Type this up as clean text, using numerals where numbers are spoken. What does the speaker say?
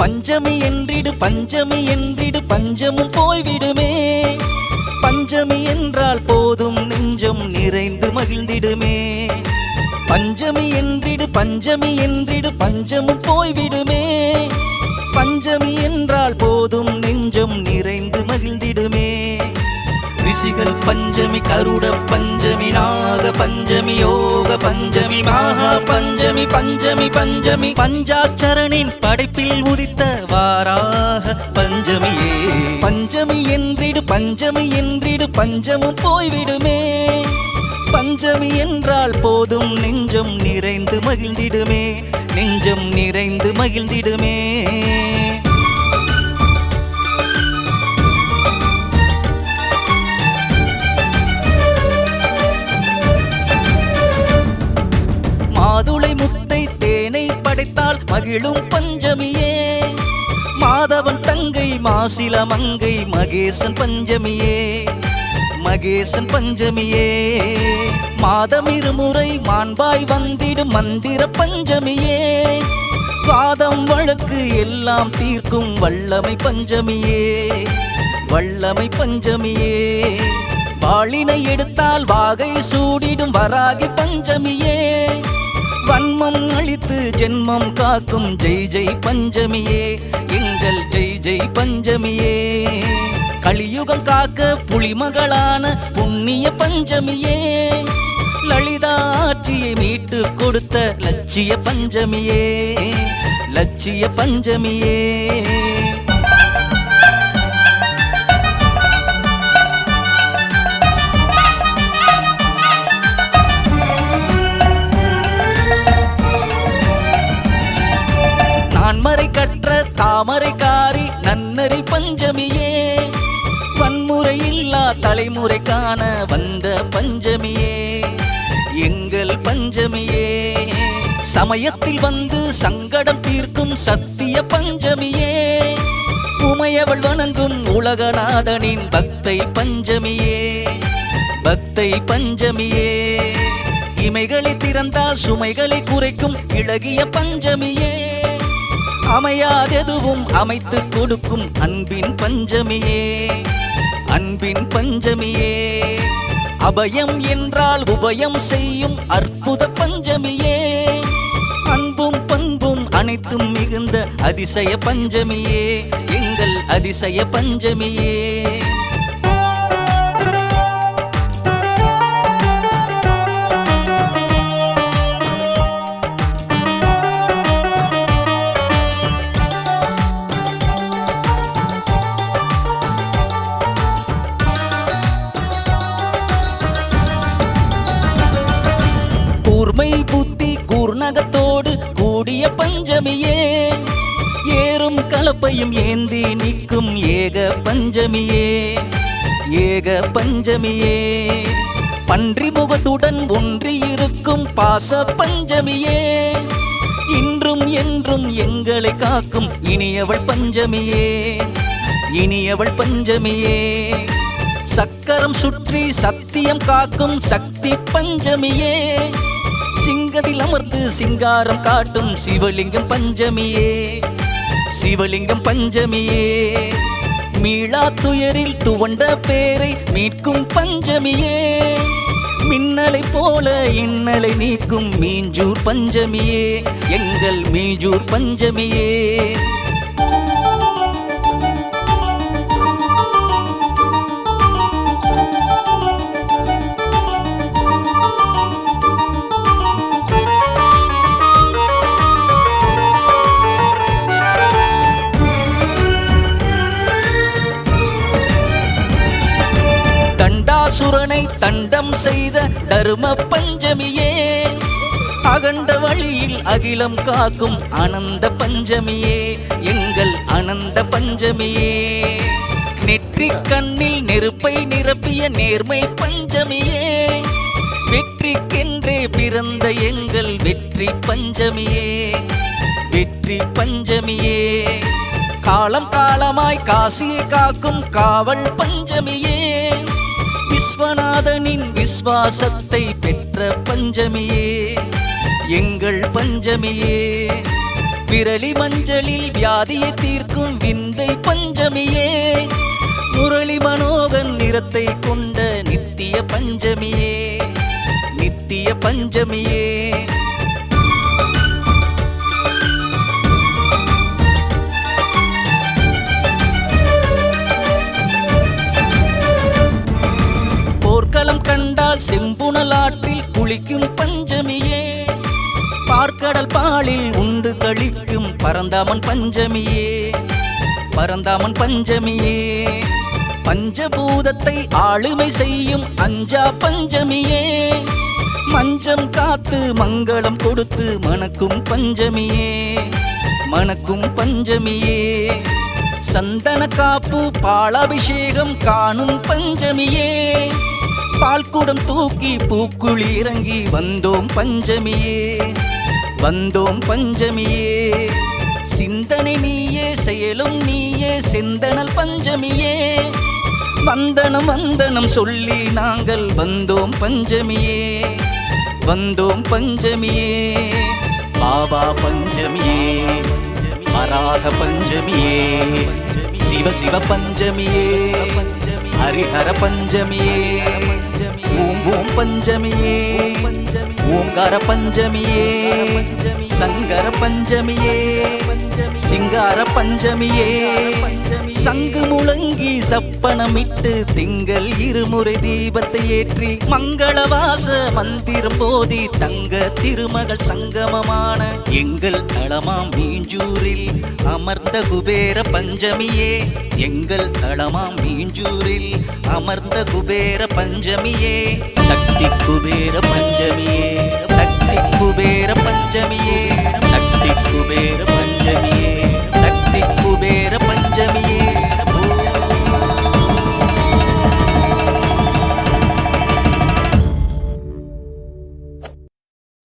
பஞ்சமி என்றிடு பஞ்சமி என்றிடு பஞ்சமும் போய்விடுமே. பஞ்சமி என்றால் போதும் நெஞ்சம் நிறைந்து மகிழ்ந்திடுமே. பஞ்சமி என்றிடு பஞ்சமி என்றிடு பஞ்சமும் போய்விடுமே. பஞ்சமி என்றால் போதும் நெஞ்சம் நிறைந்து மகிழ்ந்திடுமே. ரிஷிகள் பஞ்சமி கருட பஞ்சமி நாக பஞ்சமி யோக பஞ்சமி மகா பஞ்சமி பஞ்சமி பஞ்சமி பஞ்சாட்சரனின் படைப்பில் உதித்த வாராக பஞ்சமியே. பஞ்சமி என்றிடு பஞ்சமி என்றிடு பஞ்சமும் போய்விடுமே. பஞ்சமி என்றால் போதும் நெஞ்சம் நிறைந்து மகிழ்ந்திடுமே. நெஞ்சம் நிறைந்து மகிழ்ந்திடுமே. மாதுளை முத்தை தேனை படைத்தால் மகிழும் பஞ்சமியே. மாதவன் தங்கை மாசில மங்கை மகேசன் பஞ்சமியே. மகேசன் பஞ்சமியே. மாதம் இருமுறை மாண்பாய் வந்திடும் மந்திர பஞ்சமியே. வாதம் வழக்கு எல்லாம் தீர்க்கும் வல்லமை பஞ்சமியே. வல்லமை பஞ்சமியே. வாளினை எடுத்தால் வாகை சூடிடும் வராகி பஞ்சமியே. வன்மம் அழித்து ஜென்மம் காக்கும் ஜெய் ஜெய் பஞ்சமியே. எங்கள் ஜெய் ஜெய் பஞ்சமியே. கலியுகம் காக்க புலிமகளான புண்ணிய பஞ்சமியே. லலிதா ஆட்சியை மீட்டு கொடுத்த லட்சிய பஞ்சமியே. லட்சிய பஞ்சமியே. நான்மறை கற்ற தாமரைக்காரி நன்னறி பஞ்சமியே. வன்முறை இல்லா தலைமுறைக்கான வந்த பஞ்சமியே. எங்கள் பஞ்சமியே. சமயத்தில் வந்து சங்கடம் தீர்க்கும் சத்திய பஞ்சமியே. உமையவள் வணங்கும் உலகநாதனின் பக்தை பஞ்சமியே. பக்தை பஞ்சமியே. இமைகளை திறந்தால் சுமைகளை குறைக்கும் இளகிய பஞ்சமியே. அமையாதெதுவும் அமைத்து கொடுக்கும் அன்பின் பஞ்சமியே. அன்பின் பஞ்சமியே. அபயம் என்றால் உபயம் செய்யும் அற்புத பஞ்சமியே. அன்பும் பண்பும் அனைத்தும் மிகுந்த அதிசய பஞ்சமியே. எங்கள் அதிசய பஞ்சமியே. கூர்மை புத்தி கூர்நகத்தோடு கூடிய பஞ்சமியே. ஏறும் கலப்பையும் ஏந்தி நிற்கும் ஏக பஞ்சமியே. ஏக பஞ்சமியே. பன்றி முகத்துடன் ஒன்றி இருக்கும் பாச பஞ்சமியே. இன்றும் என்றும் எங்களை காக்கும் இனியவள் பஞ்சமியே. இனியவள் பஞ்சமியே. சக்கரம் சுற்றி சத்தியம் காக்கும் சக்தி பஞ்சமியே. சிங்கத்தில் அமர்ந்து சிங்காரம் காட்டும் சிவலிங்கம் பஞ்சமியே. சிவலிங்கம் பஞ்சமியே. மீளா துயரில் துவண்ட பேரை மீட்கும் பஞ்சமியே. மின்னலை போல இன்னலை நீக்கும் மீஞ்சூர் பஞ்சமியே. எங்கள் மீஞ்சூர் பஞ்சமியே. தண்டாசுரனை தண்டம் செய்த தர்ம பஞ்சமியே. அகண்ட வழியில் அகிலம் காக்கும் ஆனந்த பஞ்சமியே. எங்கள் ஆனந்த பஞ்சமியே. நெற்றி கண்ணில் நெருப்பை நிரப்பிய நேர்மை பஞ்சமியே. வெற்றிக்கென்றே பிறந்த எங்கள் வெற்றி பஞ்சமியே. வெற்றி பஞ்சமியே. காலம் காலமாய் காசியை காக்கும் காவல் பஞ்சமியே. விஸ்வநாதனின் விஸ்வாசத்தை பெற்ற பஞ்சமியே. எங்கள் பஞ்சமியே. விரலி மஞ்சளில் வியாதியை தீர்க்கும் விந்தை பஞ்சமியே முரளி மனோகன் நிறத்தை கொண்ட நித்திய பஞ்சமியே நித்திய பஞ்சமியே போர்க்களம் கண்டால் செம்புணல் ஆற்றில் குளிக்கும் பஞ்சமியே பார்க்கடல் பாலில் உண்டு கழிக்கும் பரந்தாமன் பஞ்சமியே பரந்தாமன் பஞ்சமியே பஞ்சபூதத்தை ஆளுமை செய்யும் அஞ்சா பஞ்சமியே மஞ்சம் காத்து மங்களம் கொடுத்து மணக்கும் பஞ்சமியே மணக்கும் பஞ்சமியே சந்தன காப்பு பாலாபிஷேகம் காணும் பஞ்சமியே பால்குடம் தூக்கி பூக்குழி இறங்கி வந்தோம் பஞ்சமியே வந்தோம் பஞ்சமியே சிந்தனை நீயே செயலும் நீயே செந்தனல் பஞ்சமியே வந்தனம் வந்தனம் சொல்லி நாங்கள் வந்தோம் பஞ்சமியே வந்தோம் பஞ்சமியே பாபா பஞ்சமியே வராக பஞ்சமியே சிவ சிவ பஞ்சமியே ஹரிஹர பஞ்சமியே ஓம் ஓம் பஞ்சமியே ஓங்கார பஞ்சமியே சங்கர பஞ்சமியே சிங்கார பஞ்சமியே சங்கு முழங்கி சப்பனமிட்டு திங்கள் இருமுறை தீபத்தை ஏற்றி மங்களவாச மந்திரம் போதி தங்க திருமகள் சங்கமமான எங்கள் தளமாம் மீஞ்சூரில் அமர்ந்த குபேர பஞ்சமியே எங்கள் தளமாம் மீஞ்சூரில் அமர்ந்த குபேர பஞ்சமியே சக்தி குபேர பஞ்சமியே சக்தி குபேர பஞ்சமியே சக்தி குபேர பஞ்சமியே